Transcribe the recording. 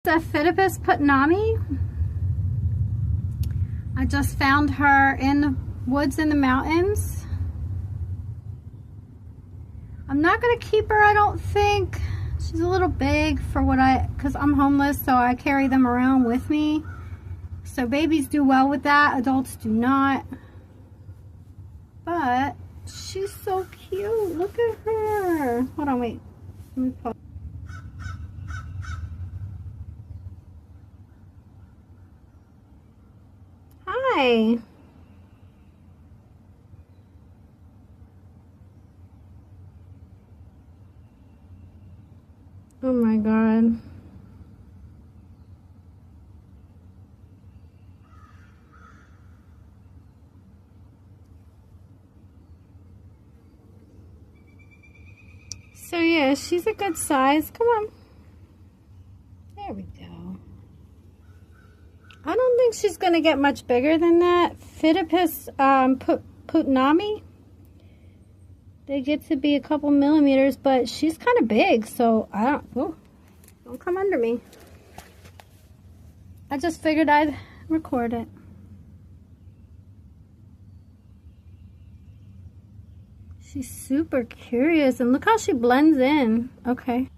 The PHIDIPPUS Putnami. I just found her in the woods in the mountains. I'm not gonna keep her, I don't think. She's a little big for what because I'm homeless, so I carry them around with me. So babies do well with that, adults do not. But she's so cute, look at her. Hold on, wait, let me pause. Hi. Oh my God. So yeah, she's a good size. Come on. There we go. I don't think she's going to get much bigger than that. PHIDIPPUS Putnami. They get to be a couple millimeters, but she's kind of big, so I don't... Oh, don't come under me. I just figured I'd record it. She's super curious, and look how she blends in. Okay.